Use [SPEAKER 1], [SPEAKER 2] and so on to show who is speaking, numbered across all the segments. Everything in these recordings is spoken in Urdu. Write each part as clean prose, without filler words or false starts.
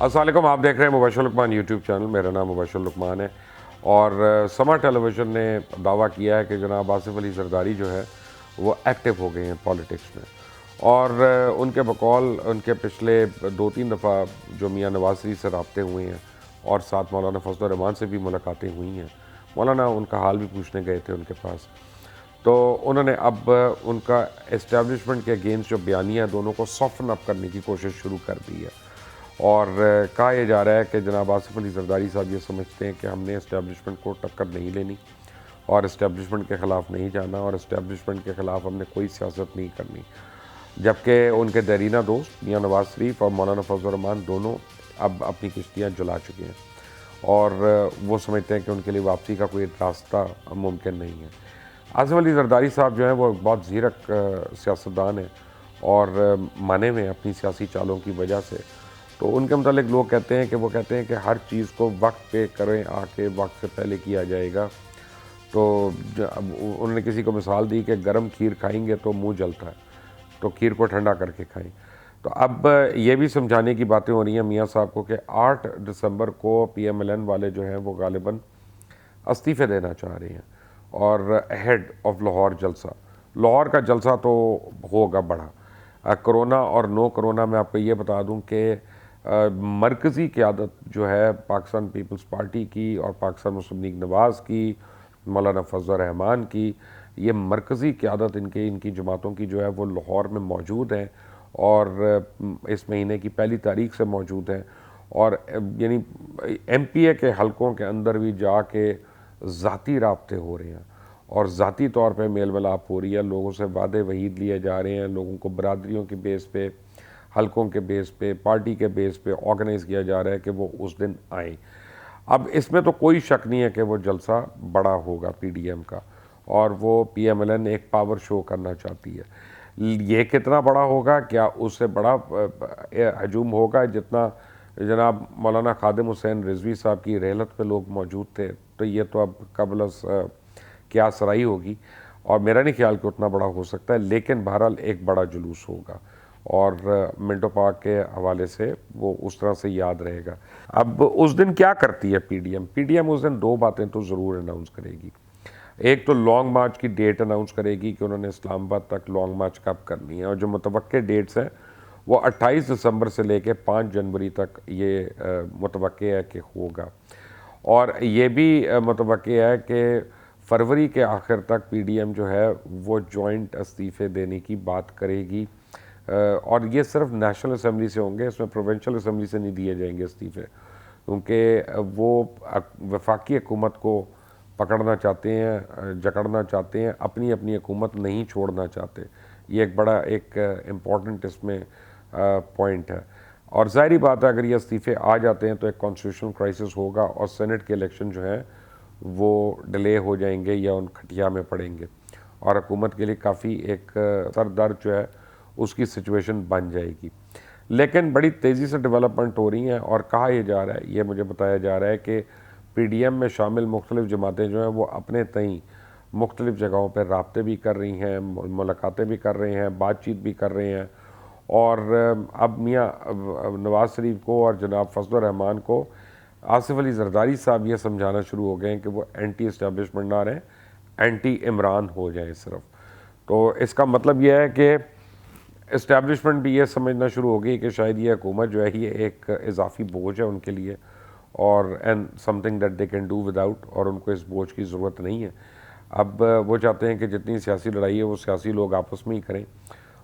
[SPEAKER 1] السلام علیکم، آپ دیکھ رہے ہیں مبشر لقمان یوٹیوب چینل. میرا نام مبشر لقمان ہے اور سما ٹیلی ویژن نے دعویٰ کیا ہے کہ جناب آصف علی زرداری جو ہے وہ ایکٹیو ہو گئے ہیں پالیٹکس میں. اور ان کے بقول ان کے پچھلے 2-3 دفعہ جو میاں نواز شریف سے رابطے ہوئے ہیں اور ساتھ مولانا فضل الرحمان سے بھی ملاقاتیں ہوئی ہیں. مولانا ان کا حال بھی پوچھنے گئے تھے ان کے پاس. تو انہوں نے اب ان کا اسٹیبلشمنٹ کے اگینسٹ جو بیانیہ ہے دونوں کو سافٹن اپ کرنے کی کوشش شروع کر دی ہے. اور کہا یہ جا رہا ہے کہ جناب آصف علی زرداری صاحب یہ سمجھتے ہیں کہ ہم نے اسٹیبلشمنٹ کو ٹکر نہیں لینی اور اسٹیبلشمنٹ کے خلاف نہیں جانا اور اسٹیبلشمنٹ کے خلاف ہم نے کوئی سیاست نہیں کرنی. جبکہ ان کے دیرینہ دوست میاں نواز شریف اور مولانا فضل الرحمان دونوں اب اپنی کشتیاں جلا چکے ہیں اور وہ سمجھتے ہیں کہ ان کے لیے واپسی کا کوئی راستہ ممکن نہیں ہے. آصف علی زرداری صاحب جو ہیں وہ بہت زیرک سیاستدان ہیں اور مانے میں اپنی سیاسی چالوں کی وجہ سے. تو ان کے متعلق لوگ کہتے ہیں کہ ہر چیز کو وقت پہ کریں آ کے وقت سے پہلے کیا جائے گا. تو انہوں نے کسی کو مثال دی کہ گرم کھیر کھائیں گے تو منہ جلتا ہے تو کھیر کو ٹھنڈا کر کے کھائیں. تو اب یہ بھی سمجھانے کی باتیں ہو رہی ہیں میاں صاحب کو کہ 8 دسمبر کو پی ایم ایل این والے جو ہیں وہ غالباً استعفے دینا چاہ رہے ہیں اور ہیڈ آف لاہور جلسہ. لاہور کا جلسہ تو ہوگا بڑا. کرونا اور نو کرونا میں آپ کو یہ بتا دوں کہ مرکزی قیادت جو ہے پاکستان پیپلز پارٹی کی اور پاکستان مسلم لیگ نواز کی، مولانا فضل الرحمان کی، یہ مرکزی قیادت ان کی جماعتوں کی جو ہے وہ لاہور میں موجود ہیں اور اس مہینے کی 1 تاریخ سے موجود ہیں. اور یعنی ایم پی اے کے حلقوں کے اندر بھی جا کے ذاتی رابطے ہو رہے ہیں اور ذاتی طور پہ میل ملاپ ہو رہی ہے. لوگوں سے وعدے وعید لیے جا رہے ہیں، لوگوں کو برادریوں کے بیس پہ، حلقوں کے بیس پہ، پارٹی کے بیس پہ آرگنائز کیا جا رہا ہے کہ وہ اس دن آئیں. اب اس میں تو کوئی شک نہیں ہے کہ وہ جلسہ بڑا ہوگا پی ڈی ایم کا اور وہ پی ایم ایل این ایک پاور شو کرنا چاہتی ہے. یہ کتنا بڑا ہوگا، کیا اس سے بڑا ہجوم ہوگا جتنا جناب مولانا خادم حسین رضوی صاحب کی رحلت پہ لوگ موجود تھے؟ تو یہ تو اب قبل از قیاس سرائی ہوگی اور میرا نہیں خیال کہ اتنا بڑا ہو سکتا ہے. لیکن بہرحال ایک بڑا جلوس ہوگا اور منٹو پاک کے حوالے سے وہ اس طرح سے یاد رہے گا. اب اس دن کیا کرتی ہے پی ڈی ایم اس دن 2 باتیں تو ضرور اناؤنس کرے گی. ایک تو لانگ مارچ کی ڈیٹ اناؤنس کرے گی کہ انہوں نے اسلام آباد تک لانگ مارچ کب کرنی ہے اور جو متوقع ڈیٹس ہیں وہ 28 دسمبر سے لے کے 5 جنوری تک یہ متوقع ہے کہ ہوگا. اور یہ بھی متوقع ہے کہ فروری کے آخر تک پی ڈی ایم جو ہے وہ جوائنٹ استعفے دینے کی بات کرے گی. اور یہ صرف نیشنل اسمبلی سے ہوں گے، اس میں پروونشل اسمبلی سے نہیں دیے جائیں گے استعفے، کیونکہ وہ وفاقی حکومت کو پکڑنا چاہتے ہیں، جکڑنا چاہتے ہیں، اپنی حکومت نہیں چھوڑنا چاہتے. یہ ایک بڑا امپورٹنٹ اس میں پوائنٹ ہے. اور ظاہری بات ہے اگر یہ استعفے آ جاتے ہیں تو ایک کانسٹیٹیوشنل کرائسس ہوگا اور سینٹ کے الیکشن جو ہیں وہ ڈیلے ہو جائیں گے یا ان کھٹیا میں پڑیں گے اور حکومت کے لیے کافی ایک سر درد جو ہے اس کی سچویشن بن جائے گی. لیکن بڑی تیزی سے ڈیولپمنٹ ہو رہی ہیں اور کہا یہ جا رہا ہے، یہ مجھے بتایا جا رہا ہے کہ پی ڈی ایم میں شامل مختلف جماعتیں جو ہیں وہ اپنے تئیں مختلف جگہوں پہ رابطے بھی کر رہی ہیں، ملاقاتیں بھی کر رہے ہیں، بات چیت بھی کر رہے ہیں. اور اب میاں نواز شریف کو اور جناب فضل الرحمان کو آصف علی زرداری صاحب یہ سمجھانا شروع ہو گئے ہیں کہ وہ اینٹی اسٹیبلشمنٹ نہ رہیں، اینٹی عمران ہو جائیں صرف. تو اس کا مطلب یہ ہے کہ اسٹیبلشمنٹ بھی یہ سمجھنا شروع ہو گئی کہ شاید یہ حکومت جو ہے یہ ایک اضافی بوجھ ہے ان کے لیے اور and some thing that they can do with out, اور ان کو اس بوجھ کی ضرورت نہیں ہے. اب وہ چاہتے ہیں کہ جتنی سیاسی لڑائی ہے وہ سیاسی لوگ آپس میں ہی کریں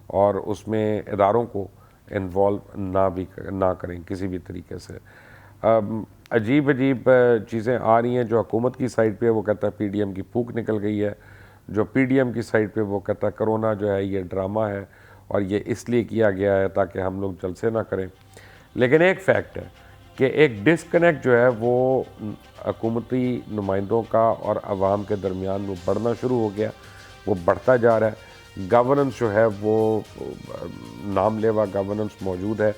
[SPEAKER 1] اور اس میں اداروں کو انوالو نہ کریں کسی بھی طریقے سے. عجیب چیزیں آ رہی ہیں. جو حکومت کی سائڈ پہ وہ کہتا ہے پی ڈی ایم کی پھوک نکل گئی ہے، جو پی ڈی ایم کی سائڈ پہ وہ کہتا ہے کرونا جو ہے یہ ڈرامہ ہے اور یہ اس لیے کیا گیا ہے تاکہ ہم لوگ جلسے نہ کریں. لیکن ایک فیکٹ ہے کہ ایک ڈسکنیکٹ جو ہے وہ حکومتی نمائندوں کا اور عوام کے درمیان وہ بڑھنا شروع ہو گیا، وہ بڑھتا جا رہا ہے. گورننس جو ہے وہ نام لیوا گورننس موجود ہے،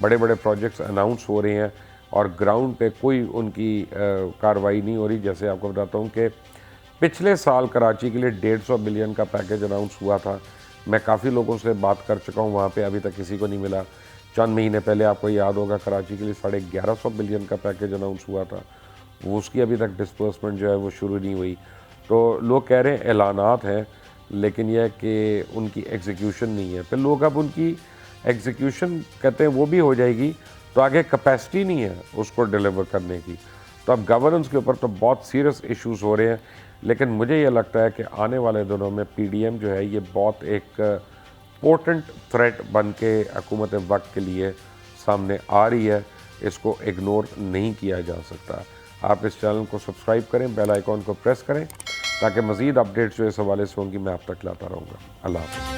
[SPEAKER 1] بڑے بڑے پروجیکٹس اناؤنس ہو رہے ہیں اور گراؤنڈ پہ کوئی ان کی کارروائی نہیں ہو رہی. جیسے آپ کو بتاتا ہوں کہ پچھلے سال کراچی کے لیے 150 بلین کا پیکیج اناؤنس ہوا تھا. میں کافی لوگوں سے بات کر چکا ہوں وہاں پہ، ابھی تک کسی کو نہیں ملا. چند مہینے پہلے آپ کو یاد ہوگا کراچی کے لیے 1150 بلین کا پیکیج اناؤنس ہوا تھا، وہ اس کی ابھی تک ڈسپرسمنٹ جو ہے وہ شروع نہیں ہوئی. تو لوگ کہہ رہے ہیں اعلانات ہیں، لیکن یہ ہے کہ ان کی ایگزیکیوشن نہیں ہے. پھر لوگ اب ان کی ایگزیکیوشن کہتے ہیں وہ بھی ہو جائے گی تو آگے کیپیسٹی نہیں ہے اس کو ڈیلیور کرنے کی. تو اب گورننس کے اوپر تو بہت سیریس ایشوز ہو رہے ہیں، لیکن مجھے یہ لگتا ہے کہ آنے والے دنوں میں پی ڈی ایم جو ہے یہ بہت ایک پورٹنٹ تھریٹ بن کے حکومت وقت کے لیے سامنے آ رہی ہے. اس کو اگنور نہیں کیا جا سکتا. آپ اس چینل کو سبسکرائب کریں، بیل آئیکن کو پریس کریں تاکہ مزید اپڈیٹس جو اس حوالے سے ہوں گی میں آپ تک لاتا رہوں گا. اللہ حافظ.